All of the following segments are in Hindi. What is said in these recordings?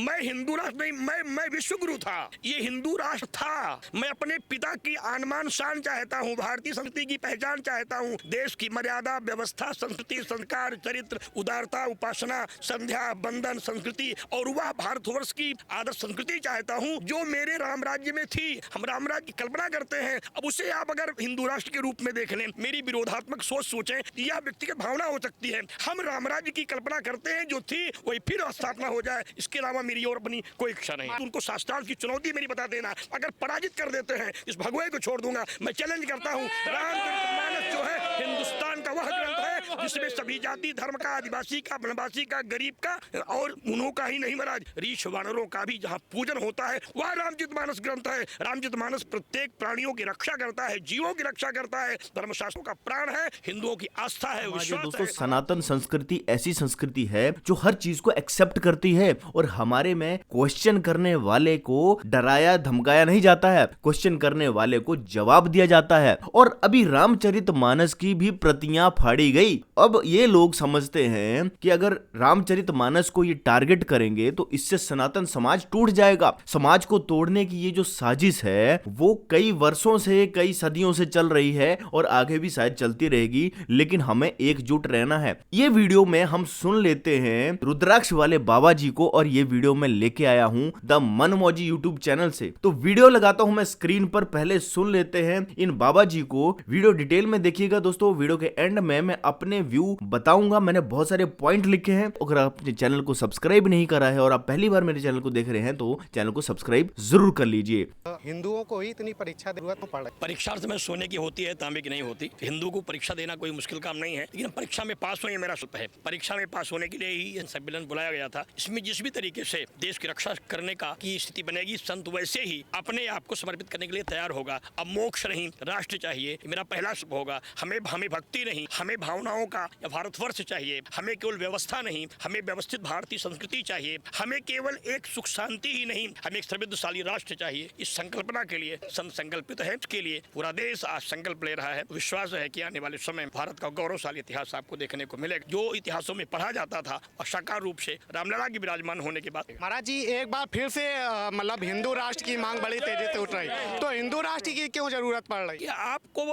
मैं हिंदू राष्ट्र नहीं, मैं विश्व गुरु था। ये हिंदू राष्ट्र था। मैं अपने पिता की आन शान चाहता हूँ, भारतीय संस्कृति की पहचान चाहता हूँ, देश की मर्यादा, व्यवस्था, संस्कृति, संस्कार, चरित्र, उदारता, उपासना, संध्या, बंधन, संस्कृति और वह भारतवर्ष की आदर्श संस्कृति चाहता हूँ जो मेरे राम राज्य में थी। हम राम राज्य की कल्पना करते हैं, अब उसे आप अगर हिंदू राष्ट्र के रूप में देख लें, मेरी विरोधात्मक सोच सोचें, यह व्यक्तिगत भावना हो सकती है। हम राम राज्य की कल्पना करते हैं, जो थी वही फिर स्थापना हो जाए, इसके अलावा मेरी और अपनी कोई इच्छा नहीं। उनको शास्त्रार्थ की चुनौती मेरी बता देना, अगर पराजित कर देते हैं इस भगवे को छोड़ दूंगा। मैं चैलेंज करता हूँ, रामचरितमानस जो है हिंदुस्तान का वह ग्रंथ है जिसमें सभी जाति धर्म का, आदिवासी का, वनवासी का, गरीब का और उन्हों का ही नहीं महाराज, रीछ वानरों का भी जहाँ पूजन होता है वह रामचरितमानस ग्रंथ है। रामचरितमानस प्रत्येक प्राणियों की रक्षा करता है, जीवों की रक्षा करता है, धर्मशास्त्रों का प्राण है, हिंदुओं की आस्था है, विश्वास दोस्तों, है। सनातन संस्कृति ऐसी संस्कृति है जो हर चीज को एक्सेप्ट करती है और हमारे में क्वेश्चन करने वाले को डराया धमकाया नहीं जाता है, क्वेश्चन करने वाले को जवाब दिया जाता है। और अभी रामचरितमानस की भी प्रतियां फाड़ी गई। अब ये लोग समझते हैं कि अगर रामचरितमानस को ये टारगेट करेंगे तो इससे सनातन समाज टूट जाएगा। समाज को तोड़ने की ये जो साजिश है वो कई वर्षों से, कई सदियों से चल रही है और आगे भी शायद चलती रहेगी, लेकिन हमें एकजुट रहना है। ये वीडियो में हम सुन लेते हैं रुद्राक्ष वाले बाबा जी को, और ये वीडियो मैं लेके आया हूं द मनमौजी यूट्यूब चैनल से। तो वीडियो लगाता हूं मैं स्क्रीन पर, पहले सुन लेते हैं इन बाबा जी को। वीडियो डिटेल में देखिएगा दोस्तों, वीडियो के एंड में मैं अपने व्यू बताऊंगा। मैंने बहुत सारे पॉइंट लिखे हैं। अगर आप अपने चैनल को सब्सक्राइब नहीं करा है और आप पहली बार मेरे चैनल को देख रहे हैं तो चैनल को सब्सक्राइब जरूर कर लीजिए। हिंदुओं को ही इतनी परीक्षा जरूरत पड़ रही। परीक्षा में सोने की होती है, तांबे की नहीं होती। हिंदू को परीक्षा देना कोई मुश्किल काम नहीं है, लेकिन परीक्षा में पास हो ये मेरा सुप है। परीक्षा में पास होने के लिए ही यह सम्मेलन बुलाया गया था। इसमें जिस भी तरीके से देश की रक्षा करने का की स्थिति बनेगी, संत वैसे ही अपने आप को समर्पित करने के लिए तैयार होगा। अब मोक्ष नहीं, राष्ट्र चाहिए, मेरा पहला सुप होगा। हमें भक्ति नहीं, हमें भावनाओं का या भारतवर्ष चाहिए। हमें केवल व्यवस्था नहीं, हमें व्यवस्थित भारतीय संस्कृति चाहिए। हमें केवल एक सुख शांति ही नहीं, हमें एक समृद्धशाली राष्ट्र चाहिए। इस संकल्पना के लिए संत संकल्पित है। इसके लिए पूरा देश आज संकल्प ले रहा है। विश्वास है कि आने वाले समय भारत का गौरवशाली इतिहास आपको देखने को मिलेगा, जो इतिहासों में पढ़ा जाता था और साकार रूप से रामलला की विराजमान होने के बाद। महाराज जी, एक बार फिर से मतलब हिंदू राष्ट्र की मांग बड़ी तेजी से उठ रही, तो हिंदू राष्ट्र की क्यों जरूरत पड़ रही? आपको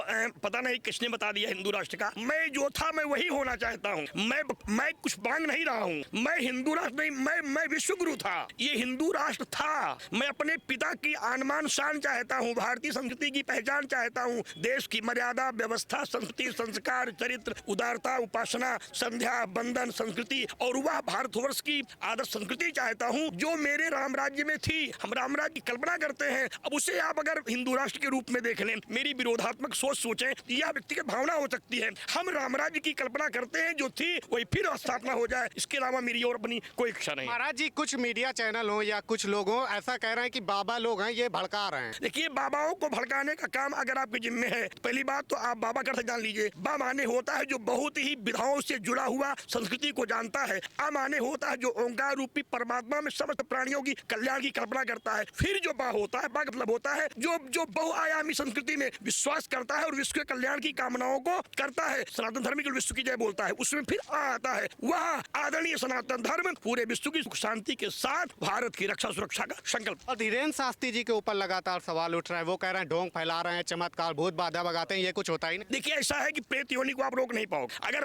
पता नहीं किसने बता दिया हिंदू राष्ट्र का। मैं जो था मैं वही होना चाहता हूँ। मैं कुछ मांग नहीं रहा हूँ। मैं हिंदू राष्ट्र नहीं, मैं विश्व गुरु था। ये हिंदू राष्ट्र था। मैं अपने पिता की आन शान चाहता हूँ, भारतीय संस्कृति की पहचान चाहता हूँ, देश की मर्यादा, व्यवस्था, संस्कृति, संस्कार, चरित्र, उदारता, उपासना, संध्या, बंधन, संस्कृति और वह भारतवर्ष की आदर्श संस्कृति चाहता हूँ जो मेरे राम राज्य में थी। हम राम राज्य की कल्पना करते हैं, अब उसे आप अगर हिंदू राष्ट्र के रूप में देख लें, मेरी विरोधात्मक सोच सोचें, यह व्यक्तिगत भावना हो सकती है। हम राम राज्य की कल्पना करते हैं, जो थी वही फिर स्थापना हो जाए, इसके अलावा मेरी और अपनी कोई इच्छा नहीं। महाराज जी, कुछ मीडिया चैनल हो या कुछ लोग हो ऐसा कह रहे हैं कि बाबा लोग हैं ये भड़का रहे हैं। देखिए, बाबाओं को भड़काने का काम अगर आपके जिम्मे है, पहली बात तो आप बाबा का जान लीजिए। बा माने होता है जो बहुत ही विधाओं से जुड़ा हुआ संस्कृति को जानता है। आ माने होता है जो ओंकार रूपी परमात्मा में समस्त प्राणियों की कल्याण की कल्पना करता है। फिर जो बा होता है, बा का मतलब होता है जो बहुआयामी संस्कृति में विश्वास करता है और विश्व के कल्याण की कामनाओं को करता है। सनातन धर्म के विश्व की जय बोलता है, उसमें फिर आता है वह आदरणीय सनातन धर्म पूरे विश्व की सुख शांति के साथ भारत की रक्षा सुरक्षा का संकल्प। और धीरेन्द्र शास्त्री जी के ऊपर लगातार सवाल उठ रहा है। वो कह रहे हैं ढोंग फैला रहे हैं, चमत्कार, भूत बाधा भगाते हैं, ये कुछ होता ही नहीं। देखिए, ऐसा है कि प्रेत योनि को आप रोक नहीं पाओगे।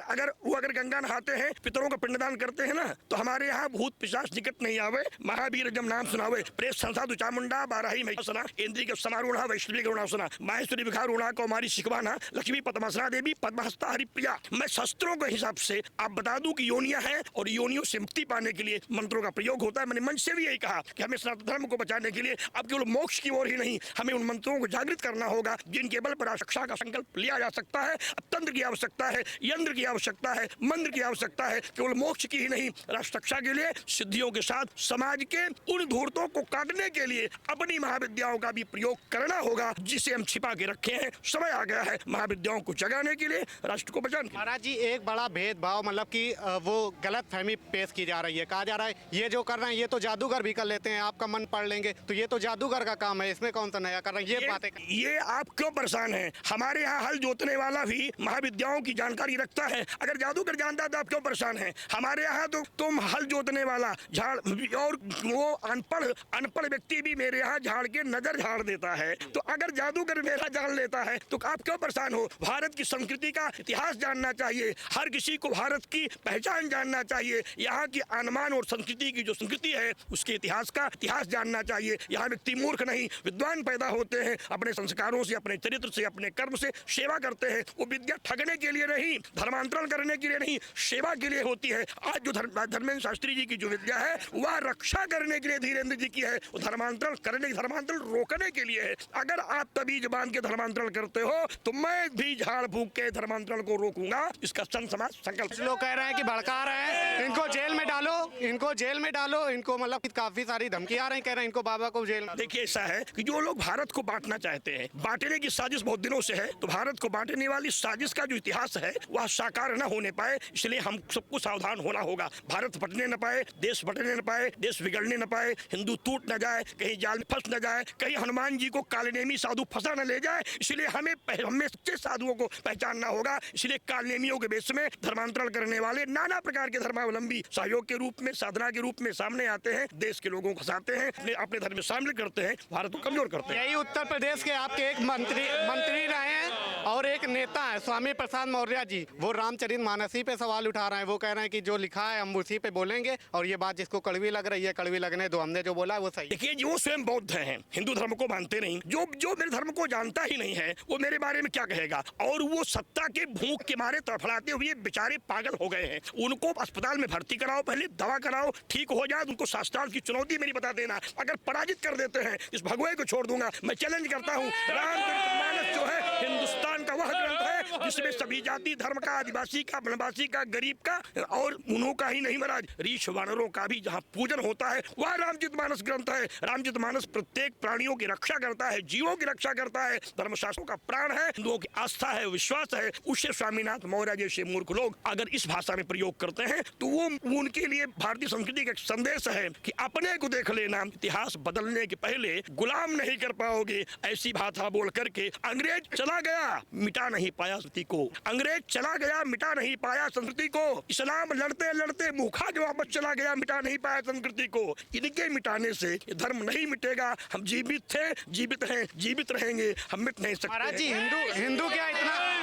अगर गंगा नहाते हैं, पितरों का पिंडदान करते हैं ना, तो हमारे यहाँ भूत पिशाच निकट नहीं आवे। महावीर जब नाम सुनावे, प्रेत संसा चामुंडा बाराही महिषासुरा, इंद्रिय के समारूढ़ा वैष्णवी गरुणासुना, माहेश्वरी विखारूढ़ा कौमारी शिखवाना, लक्ष्मी पद्मासना देवी पद्महस्ता हरिप्रिया। मैं शस्त्रों के हिसाब से आप बता दूं कि योनियां हैं और योनियों से मुक्ति पाने के लिए मंत्रों का प्रयोग होता है। मैंने मंच से भी यही कहा कि हमें सनातन धर्म को बचाने के लिए अब केवल मोक्ष की ओर ही नहीं, हमें उन मंत्रों को जागृत करना होगा जिनके बल पर रक्षा का संकल्प लिया जा सकता है। तंत्र की आवश्यकता है, यंत्र की आवश्यकता है, मंत्र की आवश्यकता है, केवल मोक्ष की ही नहीं, राष्ट्र रक्षा के लिए सिद्धियों के साथ समाज के उन धूर्तों को काटने के लिए अपनी महाविद्याओं का भी प्रयोग करना होगा जिसे हम छिपा के रखे हैं। समय आ गया है महाविद्याओं को जगाने के लिए, राष्ट्र को बचाने के लिए। महाराज जी एक बड़ा भेदभाव मतलब कि वो गलत फहमी पेश की जा रही है। कहा जा रहा है ये जो कर रहे हैं ये तो जादूगर भी कर लेते हैं, आपका मन पढ़ लेंगे तो ये तो जादूगर का काम है, इसमें कौन सा नया कर रहे हैं, ये बातें ये आप क्यों परेशान हैं? हमारे यहाँ हल जोतने वाला भी महाविद्याओं की जानकारी रखता है। अगर जादूगर जानता तो आप क्यों परेशान हैं? हमारे यहाँ तो तुम हल जोतने वाला झाड़ और वो अनपढ़ व्यक्ति भी मेरे यहाँ झाड़ के नजर झाड़ देता है। तो अगर जादूगर मेरा जान लेता है तो आप क्यों परेशान हो? भारत की संस्कृति का इतिहास जानना चाहिए, हर किसी को भारत की पहचान जानना चाहिए, यहाँ की अनुमान और संस्कृति की जो संस्कृति है उसके इतिहास का इतिहास जानना चाहिए। यहाँ व्यक्ति मूर्ख नहीं विद्वान पैदा होते हैं, अपने संस्कारों से, अपने चरित्र से, अपने कर्म से सेवा करते हैं। वो विद्या ठगने के लिए नहीं, धर्मांतरण करने के लिए नहीं, सेवा के लिए होती है। आज जो धर्मेंद्र शास्त्री जी की जो विद्या है वह रक्षा करने के लिए धीरेन्द्र जी की है, वो धर्मांतरण करने, धर्मांतरण रोकने के लिए है। अगर आप तभी जबान के धर्मांतरण करते हो तो मैं भी झाड़ फूक के धर्मांतरण को रोकूंगा। इसका संत समाज संकल्प। लोग कह रहे हैं कि भड़का रहे हैं, इनको जेल में डालो, इनको जेल में डालो, इनको मतलब काफी सारी धमकी आ रही है, कह रहे हैं इनको बाबा को जेल में। देखिए ऐसा है कि जो लोग भारत को बांटना चाहते हैं, बांटने की साजिश बहुत दिनों से है, तो भारत को बांटने वाली साजिश का जो इतिहास है वह साकार न होने पाए, इसलिए हम सबको सावधान होना होगा। भारत बटने न पाए, देश बटने न पाए, देश बिगड़ने न पाए, हिंदू टूट न जाए, कहीं जाल में फंस न जाए, कहीं हनुमान जी को कालनेमी साधु फंसा न ले जाए। इसलिए हमें सच्चे साधुओं को पहचानना होगा। इसलिए कालनेमियों के बेस में धर्मांतरण करने वाले नाना प्रकार के धर्मावलंबी सहयोग के रूप में, साधना के रूप में सामने आते हैं, देश के लोगों को फंसाते हैं, अपने धर्म में शामिल करते हैं, भारत को कमजोर करते हैं। यही उत्तर प्रदेश के आपके एक मंत्री रहे हैं और एक नेता है स्वामी प्रसाद मौर्य जी, वो रामचरित मानसी पे सवाल उठा रहे हैं। वो कह रहे हैं कि जो लिखा है हम उसी पे बोलेंगे और ये बात जिसको कड़वी लग रही है कड़वी लगने दो, हमने जो बोला है वो सही। देखिए जो स्वयं बौद्ध हैं, हिंदू धर्म को मानते नहीं, जो मेरे धर्म को जानता ही नहीं है वो मेरे बारे में क्या कहेगा? और वो सत्ता के भूख के मारे तड़फड़ाते हुए बेचारे पागल हो गए हैं। उनको अस्पताल में भर्ती कराओ, पहले दवा कराओ, ठीक हो जाए, उनको शास्त्रार्थ की चुनौती मेरी बता देना। अगर पराजित कर देते हैं इस भगवे को छोड़ दूंगा। मैं चैलेंज करता हूँ, रामचरितमानस जो है हिंदुस्तान का वह ग्रंथ है जिसमें सभी जाति धर्म का, आदिवासी का, वनवासी का, गरीब का और उन्हों का ही नहीं महाराज, रीछ वानरों का भी जहाँ पूजन होता है वह रामचरितमानस ग्रंथ है। रामचरितमानस प्रत्येक प्राणियों की रक्षा करता है, जीवों की रक्षा करता है, धर्मशास्त्रों का प्राण है, हिंदुओं की आस्था है, विश्वास है। उससे स्वामीनाथ मौर्य जैसे मूर्ख लोग अगर इस भाषा में प्रयोग करते हैं तो वो उनके लिए भारतीय संस्कृति का संदेश है कि अपने को देख लेना, इतिहास बदलने के पहले गुलाम नहीं कर पाओगे। ऐसी भाषा बोल करके अंग्रेज चला गया, मिटा नहीं पाया संस्कृति को। अंग्रेज चला गया, मिटा नहीं पाया संस्कृति को। इस्लाम लड़ते लड़ते मुँह खा के वापस चला गया, मिटा नहीं पाया संस्कृति को। इनके मिटाने से ये धर्म नहीं मिटेगा। हम जीवित थे, जीवित हैं, जीवित रहेंगे, हम मिट नहीं सकते। महाराज जी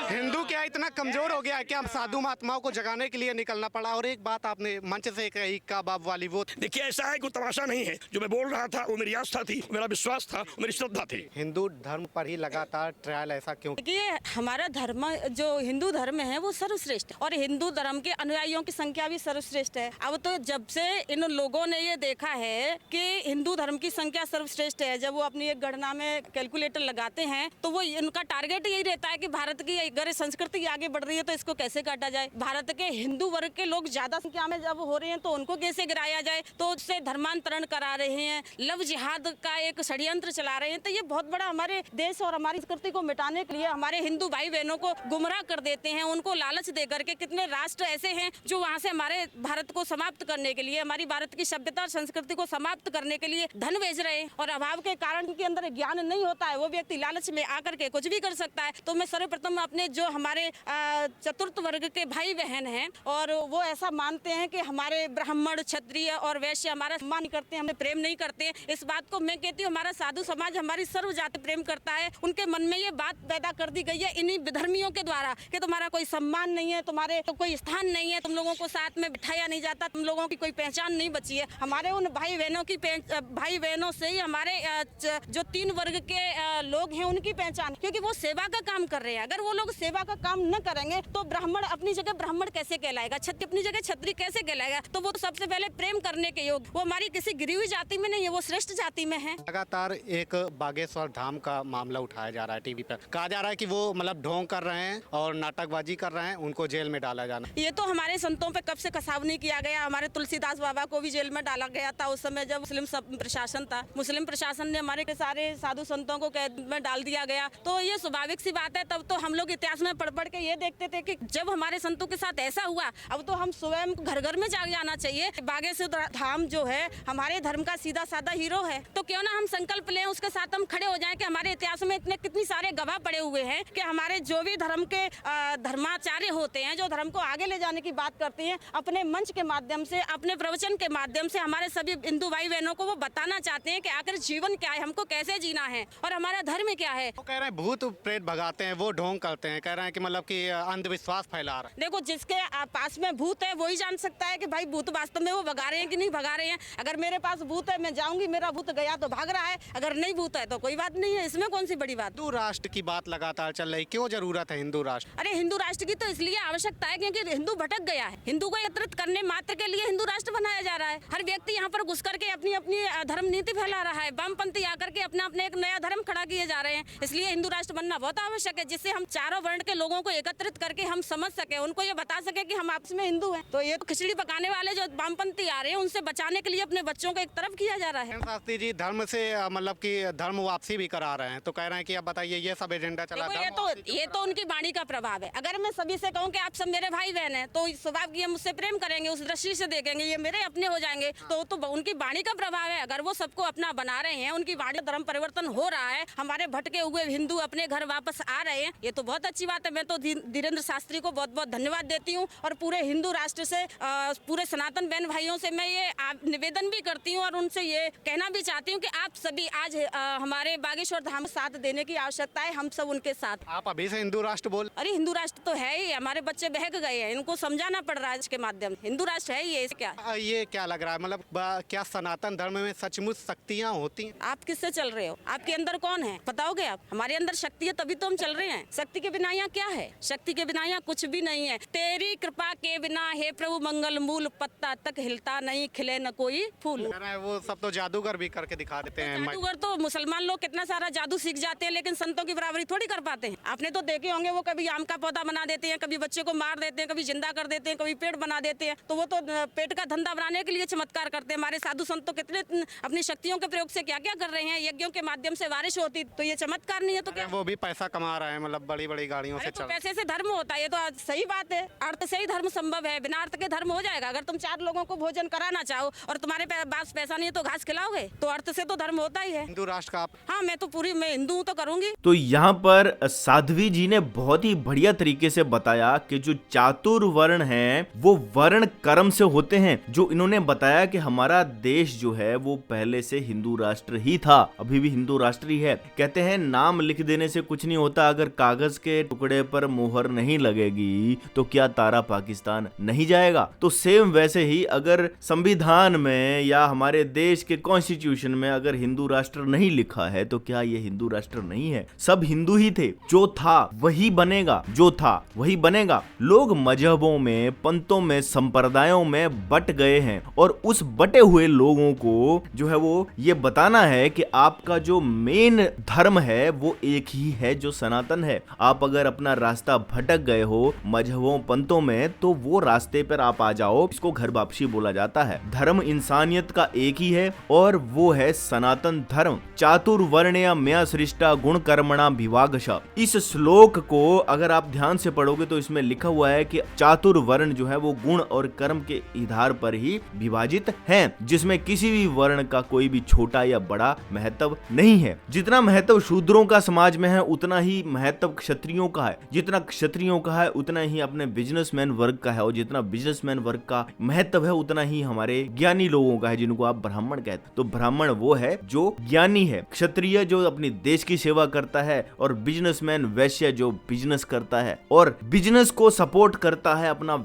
हिंदू क्या इतना कमजोर हो गया है कि हम साधु महात्माओं को जगाने के लिए निकलना पड़ा? और एक बात आपने मंच से कही का बाप वाली, वो देखिए ऐसा है कोई तमाशा नहीं है। जो मैं बोल रहा था वो मेरी आस्था थी, मेरा विश्वास था, मेरी श्रद्धा थी। हिंदू धर्म पर ही लगातार ट्रायल ऐसा क्यों? देखिए हमारा धर्म जो हिंदू धर्म है वो सर्वश्रेष्ठ है और हिंदू धर्म के अनुयायियों की संख्या भी सर्वश्रेष्ठ है। अब तो जब से इन लोगों ने ये देखा है कि हिंदू धर्म की संख्या सर्वश्रेष्ठ है, जब वो अपनी एक गणना में कैलकुलेटर लगाते हैं तो वो उनका टारगेट यही रहता है कि भारत की अगर संस्कृति आगे बढ़ रही है तो इसको कैसे काटा जाए। भारत के हिंदू वर्ग के लोग ज्यादा संख्या में जब हो रहे हैं तो उनको कैसे गिराया जाए, तो उससे धर्मांतरण करा रहे हैं, लव जिहाद का एक षड्यंत्र चला रहे हैं। तो ये बहुत बड़ा हमारे देश और हमारी संस्कृति को मिटाने के लिए हमारे हिंदू भाई बहनों को गुमराह कर देते हैं। उनको लालच दे करके कितने राष्ट्र ऐसे हैं जो वहाँ से हमारे भारत को समाप्त करने के लिए, हमारी भारत की सभ्यता और संस्कृति को समाप्त करने के लिए धन भेज रहे हैं। और अभाव के कारण उनके अंदर ज्ञान नहीं होता है, वो व्यक्ति लालच में आकर के कुछ भी कर सकता है। तो मैं सर्वप्रथम अपने जो हमारे चतुर्थ वर्ग के भाई बहन हैं और वो ऐसा मानते हैं कि हमारे ब्राह्मण, क्षत्रिय और वैश्य हमारा सम्मान नहीं करते, हमें प्रेम नहीं करते। इस बात को मैं कहती हूँ हमारा साधु समाज हमारी सर्व जाति प्रेम करता है। उनके मन में ये बात पैदा कर दी गई है इन्हीं विधर्मियों के द्वारा कि तुम्हारा कोई सम्मान नहीं है, तुम्हारे तो कोई स्थान नहीं है, तुम लोगों को साथ में बिठाया नहीं जाता, तुम लोगों की कोई पहचान नहीं बची है। हमारे उन भाई बहनों से ही हमारे जो 3 वर्ग के लोग हैं उनकी पहचान, क्योंकि वो सेवा का काम कर रहे हैं। अगर वो लोग सेवा का काम न करेंगे तो ब्राह्मण अपनी जगह ब्राह्मण कैसे कहलाएगा, क्षत्रिय अपनी जगह क्षत्रिय कैसे कहलाएगा। तो वो तो सबसे पहले प्रेम करने के योग, वो हमारी किसी गिरी हुई जाति में नहीं है, वो श्रेष्ठ जाति में है। लगातार एक बागेश्वर धाम का मामला उठाया जा रहा है टीवी पर, कहा जा रहा है कि वो मतलब ढोंग कर रहे रहे हैं और नाटकबाजी कर रहे हैं उनको जेल में डाला जाना। ये तो हमारे संतों पे कब से कसावनी किया गया। हमारे तुलसीदास बाबा को भी जेल में डाला गया था उस समय जब मुस्लिम प्रशासन था। मुस्लिम प्रशासन ने हमारे के सारे साधु संतों को कैद में डाल दिया गया। तो ये स्वाभाविक सी बात है। तब तो हम लोग इतिहास में पढ़ के ये देखते थे कि जब हमारे संतों के साथ ऐसा हुआ, अब तो हम स्वयं घर घर में जाग जाना चाहिए। बागेश्वर धाम जो है हमारे धर्म का सीधा साधा हीरो है, तो क्यों ना हम संकल्प लें, उसके साथ हम खड़े हो जाएं कि हमारे इतिहास में इतने कितनी सारे गवाह पड़े हुए हैं कि हमारे जो भी धर्म के धर्माचार्य होते हैं, जो धर्म को आगे ले जाने की बात करते हैं, अपने मंच के माध्यम से, अपने प्रवचन के माध्यम से हमारे सभी हिंदू भाई बहनों को वो बताना चाहते हैं कि आखिर जीवन क्या है, हमको कैसे जीना है और हमारा धर्म क्या है। वो कह रहे हैं भूत प्रेत भगाते हैं, वो ढोंग करते हैं, कह रहे हैं कि मतलब कि अंधविश्वास फैला रहे हैं। देखो, जिसके पास में भूत है वही जान सकता है कि भाई भूत वास्तव में वो भगा रहे हैं कि नहीं भगा रहे हैं। अगर मेरे पास भूत है, मैं जाऊंगी, मेरा भूत गया तो भाग रहा है, अगर नहीं भूत है तो कोई बात नहीं है। इसमें कौन सी बड़ी बात। हिंदू राष्ट्र की बात लगातार चल रही, क्यों जरूरत है हिंदू राष्ट्र? अरे हिंदू राष्ट्र की तो इसलिए आवश्यकता है क्योंकि हिंदू भटक गया है। हिंदू को एकत्रित करने मात्र के लिए हिंदू राष्ट्र बनाया जा रहा है। हर व्यक्ति यहाँ पर घुस करके अपनी अपनी धर्म नीति फैला रहा है। वामपंथी आकर के अपना अपने एक नया धर्म खड़ा किए जा रहे हैं। इसलिए हिंदू राष्ट्र बनना बहुत आवश्यक है, जिससे हम चारों वर्ण के लोगों को एकत्रित करके हम समझ सके, उनको ये बता सके कि हम आपस में हिंदू हैं। तो ये तो खिचड़ी पकाने वाले जो वामपंथी आ रहे हैं उनसे बचाने के लिए अपने बच्चों को एक तरफ किया जा रहा है। शास्त्री जी धर्म से मतलब कि धर्म वापसी भी करा रहे हैं, तो कह रहे हैं कि अब बताइए ये सब एजेंडा चला। ये तो उनकी वाणी का प्रभाव है। अगर मैं सभी से कहूँ कि आप सब मेरे भाई बहन हैं, तो स्वभाव की मुझसे प्रेम करेंगे, उस दृष्टि से देखेंगे, ये मेरे अपने हो जाएंगे। तो उनकी वाणी का प्रभाव है। अगर वो सबको अपना बना रहे हैं, उनकी वाणी धर्म परिवर्तन हो रहा है, हमारे भटके हुए हिंदू अपने घर वापस आ रहे हैं, ये तो बहुत अच्छी बात है। मैं तो धीरेन्द्र शास्त्री को बहुत बहुत धन्यवाद देती हूँ और पूरे हिंदू राष्ट्र से, पूरे सनातन बहन भाइयों से मैं ये निवेदन भी करती हूँ और उनसे ये कहना भी चाहती हूँ कि आप सभी आज हमारे बागेश्वर धाम साथ देने की आवश्यकता है। हम सब उनके साथ। आप अभी से हिंदू राष्ट्र बोल। अरे हिंदू राष्ट्र तो है ही, हमारे बच्चे बहक गए हैं, इनको समझाना पड़ रहा है इसके माध्यम से। हिंदू राष्ट्र है ये क्या? ये क्या लग रहा है, मतलब क्या सनातन धर्म में सचमुच शक्तियाँ होती हैं? आप किससे चल रहे हो? आपके अंदर कौन है बताओगे आप? हमारे अंदर शक्ति है तभी तो हम चल रहे हैं। शक्ति के बिना यहाँ क्या है? शक्ति के बिना यहाँ कुछ भी नहीं है। तेरी कृपा के बिना हे प्रभु मंगल मूल, पत्ता तक हिलता नहीं, खिले न कोई फूल। वो सब तो जादूगर भी करके दिखा देते हैं। जादूगर तो मुसलमान लोग कितना सारा जादू सीख जाते हैं, लेकिन संतों की बराबरी थोड़ी कर पाते हैं। आपने तो देखे होंगे, वो कभी आम का पौधा बना देते हैं, कभी बच्चे को मार देते हैं, कभी जिंदा कर देते हैं, कभी पेड़ बना देते हैं। तो वो तो पेट का धंधा बनाने के लिए चमत्कार करते हैं। हमारे साधु संत तो कितने अपनी शक्तियों के प्रयोग से क्या क्या कर रहे हैं। यज्ञों के माध्यम से बारिश होती, तो ये चमत्कार नहीं है तो क्या? वो भी पैसा कमा रहे हैं, मतलब बड़ी बड़ी गाड़ियों से तो पैसे से धर्म होता है, ये तो सही बात है। अर्थ से ही धर्म संभव है, बिना अर्थ के धर्म हो जाएगा? अगर तुम 4 लोगों को भोजन कराना चाहो और तुम्हारे पास पैसा नहीं है तो घास खिलाओगे? तो अर्थ से तो धर्म होता ही है। हिंदू राष्ट्र का हाँ, मैं हिंदू हूँ तो करूंगी। तो यहाँ पर साध्वी जी ने बहुत ही बढ़िया तरीके से बताया कि जो चातुर्वर्ण हैं वो वर्ण कर्म से होते हैं। जो इन्होंने बताया कि हमारा देश जो है वो पहले से हिंदू राष्ट्र ही था, अभी भी हिंदू राष्ट्र ही है। कहते हैं नाम लिख देने से कुछ नहीं होता, अगर कागज के टुकड़े पर मोहर नहीं लगेगी तो क्या तारा पाकिस्तान नहीं जाएगा? तो सेम वैसे ही अगर संविधान में या हमारे देश के कॉन्स्टिट्यूशन में अगर हिंदू राष्ट्र नहीं लिखा है तो क्या ये हिंदू राष्ट्र नहीं है? सब हिंदू ही थे, जो था वही बनेगा, जो था वही बनेगा। लोग मजहबों में, पंथों में, संप्रदायों में बट गए हैं और उस बटे हुए लोगों को जो है वो ये बताना है कि आपका जो मेन धर्म है वो एक ही है जो सनातन है। आप अगर अपना रास्ता भटक गए हो मजहबों पंथों में तो वो रास्ते पर आप आ जाओ, इसको घर वापसी बोला जाता है। धर्म इंसानियत का एक ही है और वो है सनातन धर्म। चातुर्वर्ण्य मया सृष्टा गुण कर्मणा विभागश। इस श्लोक को अगर आप ध्यान से पढ़ोगे तो इसमें लिखा हुआ है कि चातुर्वर्ण जो है वो गुण और कर्म के आधार पर ही विभाजित हैं, जिसमें किसी भी वर्ण का कोई भी छोटा या बड़ा महत्व नहीं है। जितना महत्व शूद्रों का समाज में है उतना ही महत्व क्षत्रियों का है, जितना क्षत्रियों का है उतना ही अपने बिजनेसमैन वर्ग का है, और जितना बिजनेसमैन वर्ग का महत्व है उतना ही हमारे ज्ञानी लोगों का है, जिनको आप ब्राह्मण कहते हैं। तो ब्राह्मण वो है जो ज्ञानी है, क्षत्रिय जो अपनी देश की सेवा करता है, और बिजनेसमैन वैश्य जो बिजनेस करता है और बिजनेस को सपोर्ट करता है अपना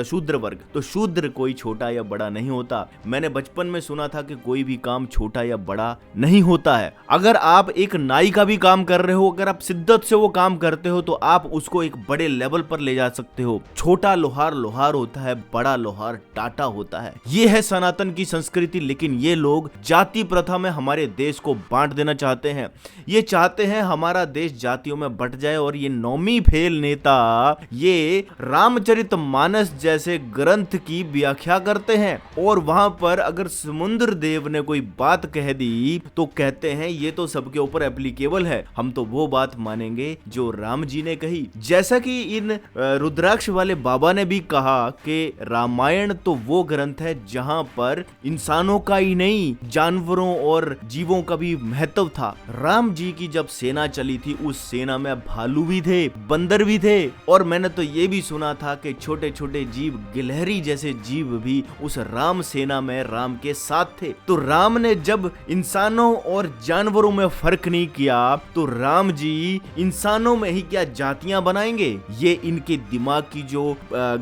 शूद्र वर्ग। तो शूद्र कोई छोटा या बड़ा नहीं होता। मैंने बचपन में सुना था कि कोई भी काम छोटा या बड़ा नहीं होता है। अगर आप एक नाई का भी काम कर रहे हो, अगर आप शिद्दत से वो काम करते हो तो आप उसको एक बड़े लेवल पर ले जा सकते हो। छोटा लोहार लोहार होता है, बड़ा लोहार टाटा होता है। ये है सनातन की संस्कृति। लेकिन ये लोग जाति प्रथा में हमारे देश को बांट देना चाहते हैं। ये चाहते हैं हमारा देश जातियों में बट जाए और ये नौमी फेल नेता ये रामचरितमानस जैसे ग्रंथ की व्याख्या करते हैं और वहां पर अगर समुद्र देव ने कोई बात कह दी तो कहते हैं ये तो सबके ऊपर एप्लीकेबल है, हम तो वो बात मानेंगे जो राम जी ने कही। जैसा कि इन रुद्राक्ष वाले बाबा ने भी कहा कि रामायण तो वो ग्रंथ है जहां पर इंसानों का ही नहीं जानवरों और जीवों का भी महत्व था। राम जी की जब सेना चली थी उस सेना में भालू भी थे, बंदर भी थे और मैंने तो ये भी सुना था कि छोटे छोटे जीव गिलहरी जैसे जीव भी उस राम सेना में राम के साथ थे। तो राम ने जब इंसानों और जानवरों में फर्क नहीं किया तो राम जी इंसानों में ही क्या जातियां बनाएंगे? ये इनके दिमाग की जो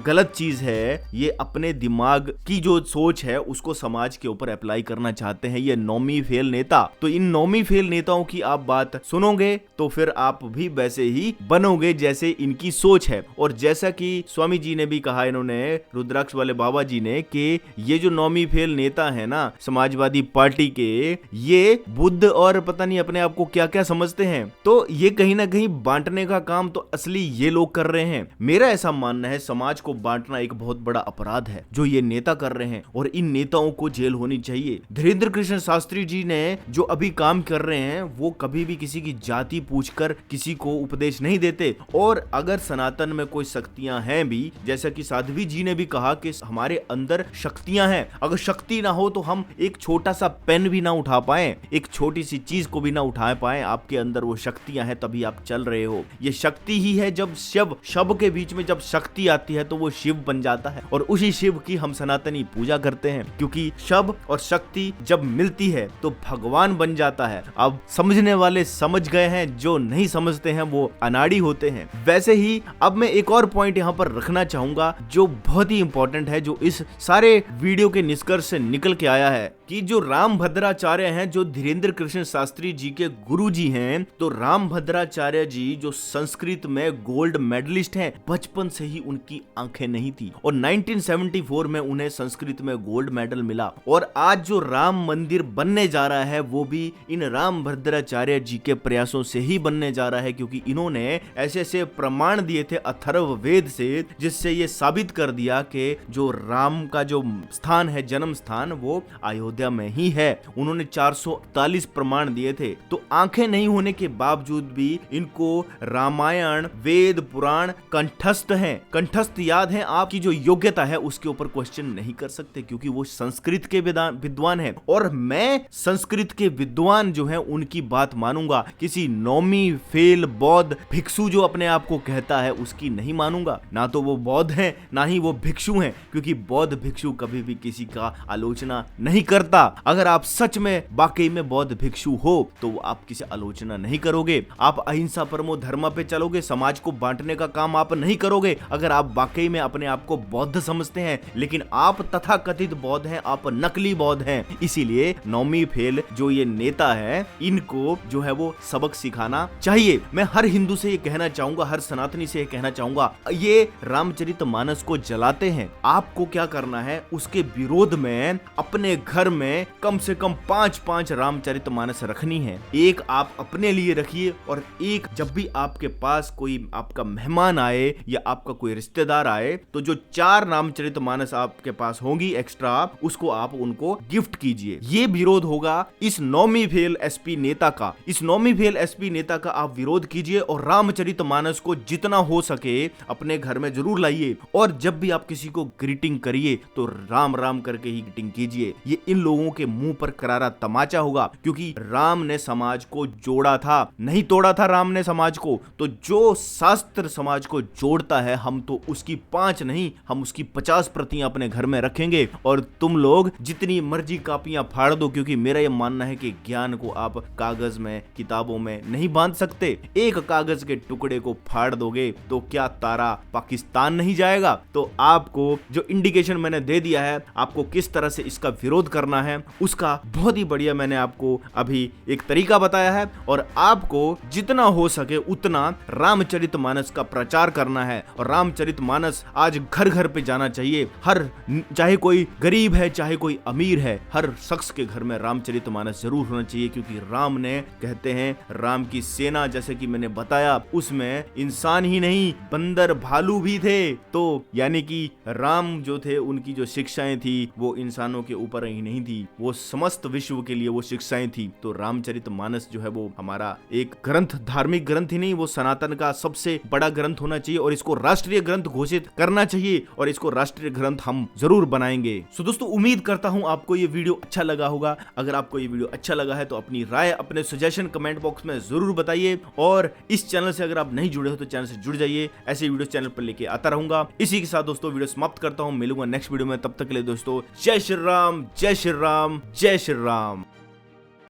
गलत चीज है, ये अपने दिमाग की जो सोच है उसको समाज के ऊपर अप्लाई करना चाहते हैं ये नौमी फेल नेता। तो इन नौमी फेल नेताओं की आप बात सुनोगे तो फिर आप भी वैसे ही बनोगे जैसे इनकी सोच है। और जैसा कि स्वामी जी ने भी कहा, इन्होंने रुद्राक्ष वाले बाबा जी ने, कि ये जो नौमी फेल नेता है ना समाजवादी पार्टी के, ये बुद्ध और पता नहीं अपने आप को क्या क्या समझते हैं। तो ये कहीं ना कहीं बांटने का काम तो असली ये लोग कर रहे हैं। मेरा ऐसा मानना है समाज को बांटना एक बहुत बड़ा अपराध है जो ये नेता कर रहे हैं और इन नेताओं को जेल होनी चाहिए। धीरेन्द्र कृष्ण शास्त्री जी ने जो अभी काम कर रहे हैं वो कभी भी किसी की जाति पूछकर किसी को उपदेश नहीं देते। और अगर सनातन में कोई शक्तियां हैं भी, जैसा कि साध्वी जी ने भी कहा कि हमारे अंदर शक्तियां हैं, अगर शक्ति ना हो तो हम एक छोटा सा पेन भी ना उठा पाए, एक छोटी सी चीज को भी ना उठा पाए। आपके अंदर वो शक्तियां हैं तभी आप चल रहे हो। ये शक्ति ही है, जब शब के बीच में जब शक्ति आती है तो वो शिव बन जाता है और उसी शिव की हम सनातनी पूजा करते हैं, क्योंकि शब और शक्ति जब मिलती है तो भगवान बन जाता है। अब समझने वाले समझ गए हैं, जो नहीं समझते हैं वो अनाड़ी होते हैं। वैसे ही अब मैं एक और पॉइंट यहाँ पर रखना चाहूंगा जो बहुत ही इंपॉर्टेंट है, जो इस सारे वीडियो के निष्कर्ष से निकल के आया है कि जो राम भद्राचार्य हैं, जो धीरेन्द्र कृष्ण शास्त्री जी के गुरुजी हैं, तो राम भद्राचार्य जी जो संस्कृत में गोल्ड मेडलिस्ट हैं, बचपन से ही उनकी आंखें नहीं थी और 1974 में उन्हें संस्कृत में गोल्ड मेडल मिला। और आज जो राम मंदिर बनने जा रहा है वो भी इन राम भद्राचार्य जी के प्रयासों से ही बनने जा रहा है, क्योंकि इन्होंने ऐसे ऐसे प्रमाण दिए थे अथर्ववेद से, जिससे ये साबित कर दिया कि जो राम का जो स्थान है, जन्म स्थान, वो अयोध्या में ही है। उन्होंने 448 प्रमाण दिए थे। तो आंखें नहीं होने के बावजूद भी इनको रामायण, वेद, पुराण कंठस्थ हैं, कंठस्थ याद है। आपकी जो योग्यता है उसके ऊपर क्वेश्चन नहीं कर सकते, क्योंकि वो संस्कृत के विद्वान है और मैं संस्कृत के विद्वान जो है उनकी बात मानूंगा। किसी नौमी फेल बौद्ध भिक्षु जो अपने आप को कहता है उसकी नहीं मानूंगा। ना तो वो बौद्ध है ना ही वो भिक्षु हैं, क्योंकि बौद्ध भिक्षु कभी भी किसी का आलोचना नहीं करता। अगर आप सच में वाकई में बौद्ध भिक्षु हो तो आप किसी आलोचना नहीं करोगे। आप अहिंसा परमो धर्म पे चलोगे, समाज को बांटने का काम आप नहीं करोगे। अगर आप वाकई में अपने आप को बौद्ध समझते हैं, लेकिन आप तथाकथित बौद्ध हैं, आप नकली बौद्ध हैं। इसीलिए नौमी फेल जो ये नेता है, इनको जो है वो सबक सिखाना चाहिए। मैं हर हिंदू से ये कहना चाहूंगा, हर सनातनी से ये कहना चाहूंगा, ये रामचरितमानस को जलाते हैं, आपको क्या करना है, उसके विरोध में अपने घर में कम से कम 5 रामचरितमानस रखनी है। एक आप अपने लिए रखिए और एक जब भी आपके पास कोई आपका मेहमान आए या आपका कोई रिश्तेदार आए तो जो 4 रामचरितमानस आपके पास होंगी एक्स्ट्रा, उसको आप उनको गिफ्ट कीजिए। ये विरोध होगा इस नौमी फेल एसपी नेता का। इस नौमी फेल एसपी नेता का आप विरोध कीजिए और रामचरितमानस को जितना हो सके अपने घर में जरूर लाइए। और जब भी आप किसी को ग्रीटिंग करिए तो राम राम करके ही ग्रीटिंग कीजिए। ये इन लोगों के मुंह पर करारा तमाचा होगा, क्योंकि राम ने समाज को जोड़ा था, नहीं तोड़ा था राम ने समाज को। तो जो शास्त्र समाज को जोड़ता है, हम तो उसकी 5 नहीं, हम उसकी 50 प्रतियां अपने घर में रखेंगे। और तुम लोग जितनी मर्जी कापियां फाड़ दो, क्योंकि मेरा यह मानना है कि ज्ञान को आप कागज में, किताबों में नहीं बांध सकते। एक कागज के टुकड़े को फाड़ दोगे तो क्या तारा पाकिस्तान नहीं जाएगा? तो आपको जो इंडिकेशन मैंने दे दिया है, आपको किस तरह से इसका विरोध करना है, उसका बहुत ही बढ़िया मैंने आपको अभी एक तरीका बताया है। और आपको जितना हो सके उतना रामचरितमानस का प्रचार करना है। और रामचरितमानस आज घर घर पे जाना चाहिए। हर, चाहे कोई गरीब है चाहे कोई अमीर है, हर शख्स के घर में रामचरितमानस जरूर होना चाहिए, क्योंकि राम ने, कहते हैं, राम की सेना, जैसे कि मैंने बताया, उसमें इंसान ही नहीं बंदर भालू भी थे। तो यानी कि राम जो थे उनकी जो शिक्षाएं थी वो इंसानों के ऊपर ही नहीं थी, वो समस्त विश्व के लिए वो शिक्षाएं थी। तो रामचरितमानस जो है वो हमारा एक ग्रंथ, धार्मिक ग्रंथ ही नहीं, वो सनातन का सबसे बड़ा ग्रंथ होना चाहिए और इसको राष्ट्रीय ग्रंथ घोषित करना चाहिए और इसको राष्ट्रीय ग्रंथ हम जरूर बनाएंगे। सो दोस्तों, उम्मीद करता हूं आपको ये वीडियो अच्छा लगा होगा। अगर आपको ये वीडियो अच्छा लगा है तो अपनी राय, अपने सजेशन कमेंट बॉक्स में जरूर बताइए और इस चैनल से अगर आप नहीं जुड़े हो तो चैनल से जुड़ जाइए, ऐसे वीडियो चैनल पर लेके आता रहूंगा। इसी के साथ दोस्तों वीडियो समाप्त करता हूं, मिलूंगा नेक्स्ट वीडियो में। तब तक के लिए दोस्तों, जय श्री राम, जय श्री राम, जय श्री राम।